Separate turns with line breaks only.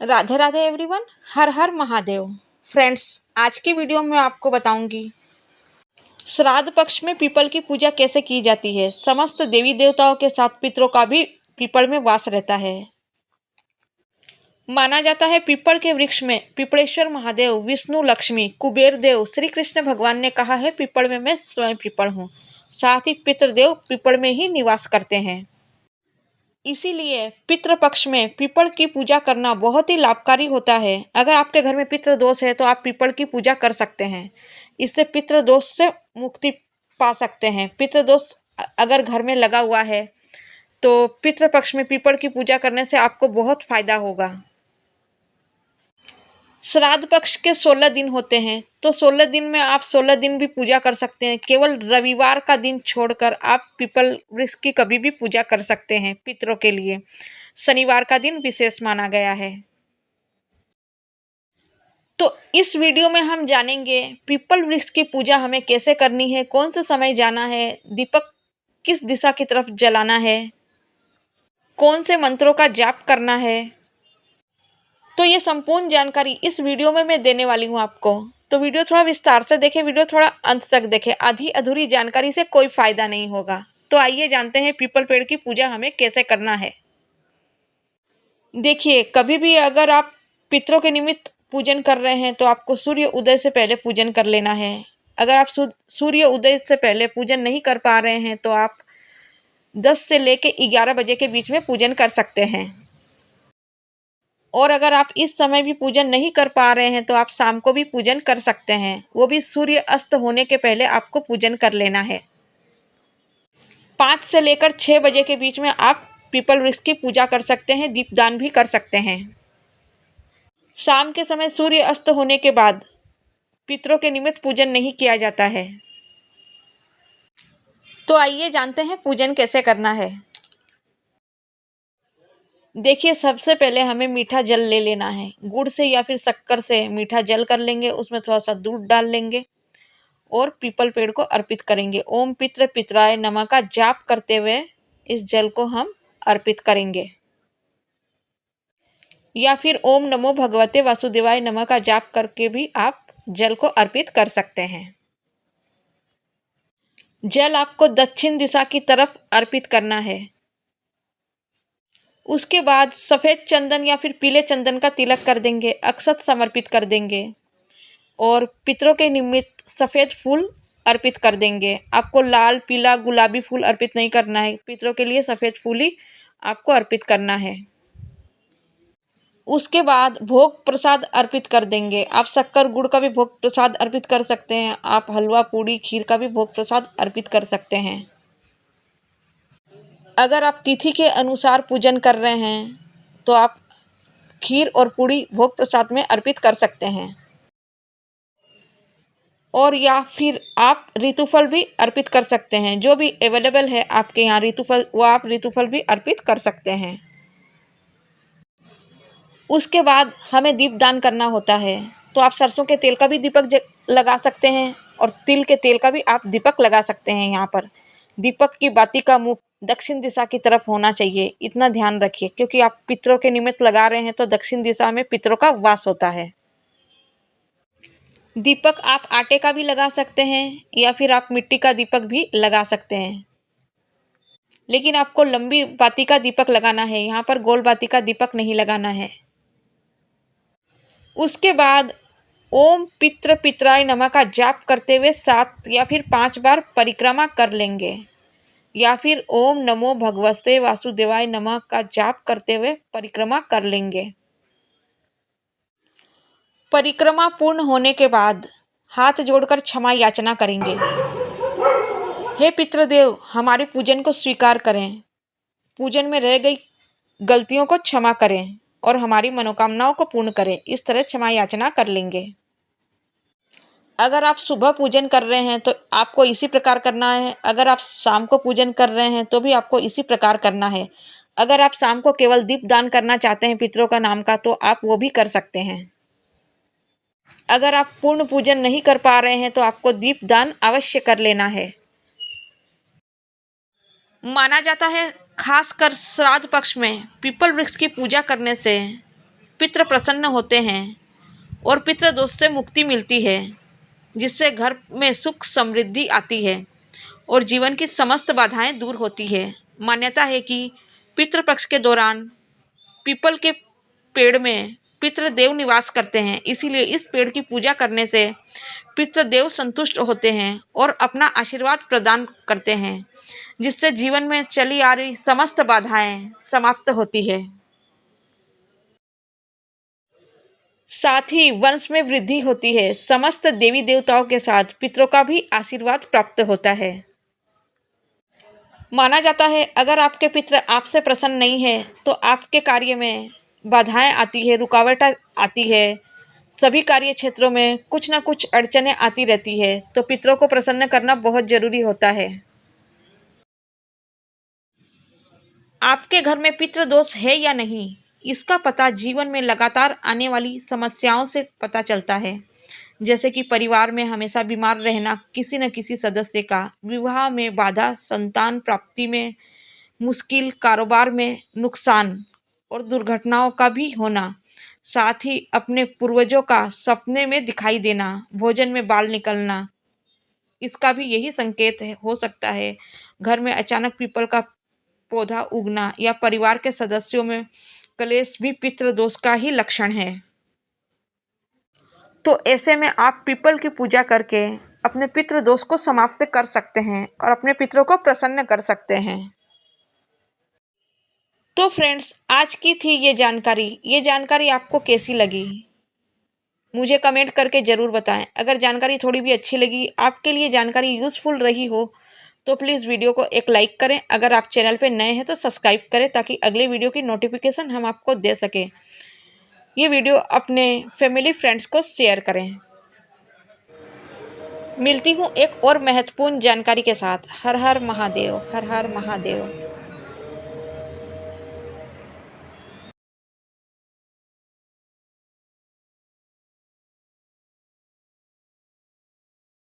Radhe Radhe everyone. हर हर Mahadev. Friends, आज की video में आपको बताऊंगी श्राद्ध पक्ष में पीपल की पूजा कैसे की जाती है। समस्त देवी देवताओं के साथ पितरों का भी पीपल में वास रहता है। माना जाता है पीपल के वृक्ष में पिपलेश्वर महादेव, विष्णु, लक्ष्मी, कुबेर देव, श्री कृष्ण भगवान ने कहा है पीपल में मैं स्वयं पीपल हूँ। साथ ही पितृदेव पीपल में ही निवास करते हैं। इसीलिए पितृपक्ष में पीपल की पूजा करना बहुत ही लाभकारी होता है। अगर आपके घर में पितृ दोष है तो आप पीपल की पूजा कर सकते हैं। इससे पितृ दोष से मुक्ति पा सकते हैं। पितृ दोष अगर घर में लगा हुआ है तो पितृपक्ष में पीपल की पूजा करने से आपको बहुत फायदा होगा। श्राद्ध पक्ष के 16 दिन होते हैं, तो 16 दिन में आप 16 दिन भी पूजा कर सकते हैं। केवल रविवार का दिन छोड़कर आप पीपल वृक्ष की कभी भी पूजा कर सकते हैं। पितरों के लिए शनिवार का दिन विशेष माना गया है। तो इस वीडियो में हम जानेंगे पीपल वृक्ष की पूजा हमें कैसे करनी है, कौन से समय जाना है, दीपक किस दिशा की तरफ जलाना है, कौन से मंत्रों का जाप करना है। तो ये संपूर्ण जानकारी इस वीडियो में मैं देने वाली हूँ आपको। तो वीडियो थोड़ा विस्तार से देखें, वीडियो थोड़ा अंत तक देखें। आधी अधूरी जानकारी से कोई फायदा नहीं होगा। तो आइए जानते हैं पीपल पेड़ की पूजा हमें कैसे करना है। देखिए, कभी भी अगर आप पितरों के निमित्त पूजन कर रहे हैं तो आपको सूर्य उदय से पहले पूजन कर लेना है। अगर आप सूर्य उदय से पहले पूजन नहीं कर पा रहे हैं तो आप 10 से लेकर 11 बजे के बीच में पूजन कर सकते हैं। और अगर आप इस समय भी पूजन नहीं कर पा रहे हैं तो आप शाम को भी पूजन कर सकते हैं। वो भी सूर्य अस्त होने के पहले आपको पूजन कर लेना है। 5 से लेकर 6 बजे के बीच में आप पीपल वृक्ष की पूजा कर सकते हैं, दीपदान भी कर सकते हैं। शाम के समय सूर्य अस्त होने के बाद पितरों के निमित्त पूजन नहीं किया जाता है। तो आइए जानते हैं पूजन कैसे करना है। देखिए, सबसे पहले हमें मीठा जल ले लेना है। गुड़ से या फिर शक्कर से मीठा जल कर लेंगे, उसमें थोड़ा सा दूध डाल लेंगे और पीपल पेड़ को अर्पित करेंगे। ओम पितृ पितराय नमः का जाप करते हुए इस जल को हम अर्पित करेंगे, या फिर ओम नमो भगवते वासुदेवाय नमः का जाप करके भी आप जल को अर्पित कर सकते हैं। जल आपको दक्षिण दिशा की तरफ अर्पित करना है। उसके बाद सफ़ेद चंदन या फिर पीले चंदन का तिलक कर देंगे, अक्षत समर्पित कर देंगे और पितरों के निमित्त सफ़ेद फूल अर्पित कर देंगे। आपको लाल, पीला, गुलाबी फूल अर्पित नहीं करना है। पितरों के लिए सफ़ेद फूल ही आपको अर्पित करना है। उसके बाद भोग प्रसाद अर्पित कर देंगे। आप शक्कर गुड़ का भी भोग प्रसाद अर्पित कर सकते हैं। आप हलवा, पूड़ी, खीर का भी भोग प्रसाद अर्पित कर सकते हैं। अगर आप तिथि के अनुसार पूजन कर रहे हैं तो आप खीर और पूड़ी भोग प्रसाद में अर्पित कर सकते हैं। और या फिर आप ऋतुफल भी अर्पित कर सकते हैं। जो भी अवेलेबल है आपके यहाँ ऋतुफल, वो आप ऋतुफल भी अर्पित कर सकते हैं। उसके बाद हमें दीपदान करना होता है। तो आप सरसों के तेल का भी दीपक लगा सकते हैं और तिल के तेल का भी आप दीपक लगा सकते हैं। यहाँ पर दीपक की बाती का मुख दक्षिण दिशा की तरफ होना चाहिए, इतना ध्यान रखिए, क्योंकि आप पितरों के निमित्त लगा रहे हैं तो दक्षिण दिशा में पितरों का वास होता है। दीपक आप आटे का भी लगा सकते हैं या फिर आप मिट्टी का दीपक भी लगा सकते हैं, लेकिन आपको लंबी बाती का दीपक लगाना है। यहाँ पर गोल बाती का दीपक नहीं लगाना है। उसके बाद ओम पितृ पितराय नमः का जाप करते हुए 7 या फिर 5 बार परिक्रमा कर लेंगे, या फिर ओम नमो भगवते वासुदेवाय नमः का जाप करते हुए परिक्रमा कर लेंगे। परिक्रमा पूर्ण होने के बाद हाथ जोड़कर क्षमा याचना करेंगे। हे पितृदेव, हमारे पूजन को स्वीकार करें, पूजन में रह गई गलतियों को क्षमा करें और हमारी मनोकामनाओं को पूर्ण करें। इस तरह क्षमा याचना कर लेंगे। अगर आप सुबह पूजन कर रहे हैं तो आपको इसी प्रकार करना है। अगर आप शाम को पूजन कर रहे हैं तो भी आपको इसी प्रकार करना है। अगर आप शाम को केवल दीप दान करना चाहते हैं पितरों का नाम का, तो आप वो भी कर सकते हैं। अगर आप पूर्ण पूजन नहीं कर पा रहे हैं तो आपको दीप दान अवश्य कर लेना है। माना जाता है खासकर श्राद्ध पक्ष में पीपल वृक्ष की पूजा करने से पितृ प्रसन्न होते हैं और पितृ दोष से मुक्ति मिलती है, जिससे घर में सुख समृद्धि आती है और जीवन की समस्त बाधाएं दूर होती है। मान्यता है कि पितृपक्ष के दौरान पीपल के पेड़ में पितृदेव निवास करते हैं, इसीलिए इस पेड़ की पूजा करने से पितृदेव संतुष्ट होते हैं और अपना आशीर्वाद प्रदान करते हैं, जिससे जीवन में चली आ रही समस्त बाधाएं समाप्त होती है। साथ ही वंश में वृद्धि होती है। समस्त देवी देवताओं के साथ पितरों का भी आशीर्वाद प्राप्त होता है। माना जाता है अगर आपके पितृ आपसे प्रसन्न नहीं है तो आपके कार्य में बाधाएं आती है, रुकावटें आती है, सभी कार्य क्षेत्रों में कुछ ना कुछ अड़चनें आती रहती है। तो पितरों को प्रसन्न करना बहुत जरूरी होता है। आपके घर में पितृ दोष है या नहीं, इसका पता जीवन में लगातार आने वाली समस्याओं से पता चलता है, जैसे कि परिवार में हमेशा बीमार रहना किसी न किसी सदस्य का, विवाह में बाधा, संतान प्राप्ति में मुश्किल, कारोबार में नुकसान और दुर्घटनाओं का भी होना, साथ ही अपने पूर्वजों का सपने में दिखाई देना, भोजन में बाल निकलना, इसका भी यही संकेत हो सकता है। घर में अचानक पीपल का पौधा उगना या परिवार के सदस्यों में कलेश भी पितृ दोष का ही लक्षण है। तो ऐसे में आप पीपल की पूजा करके अपने पितृ दोष को समाप्त कर सकते हैं और अपने पितरों को प्रसन्न कर सकते हैं। तो फ्रेंड्स, आज की थी ये जानकारी आपको कैसी लगी मुझे कमेंट करके ज़रूर बताएं। अगर जानकारी थोड़ी भी अच्छी लगी, आपके लिए जानकारी यूज़फुल रही हो, तो प्लीज़ वीडियो को एक लाइक करें। अगर आप चैनल पर नए हैं तो सब्सक्राइब करें ताकि अगले वीडियो की नोटिफिकेशन हम आपको दे सकें। ये वीडियो अपने फैमिली फ्रेंड्स को शेयर करें। मिलती हूँ एक और महत्वपूर्ण जानकारी के साथ। हर हर महादेव, हर हर महादेव।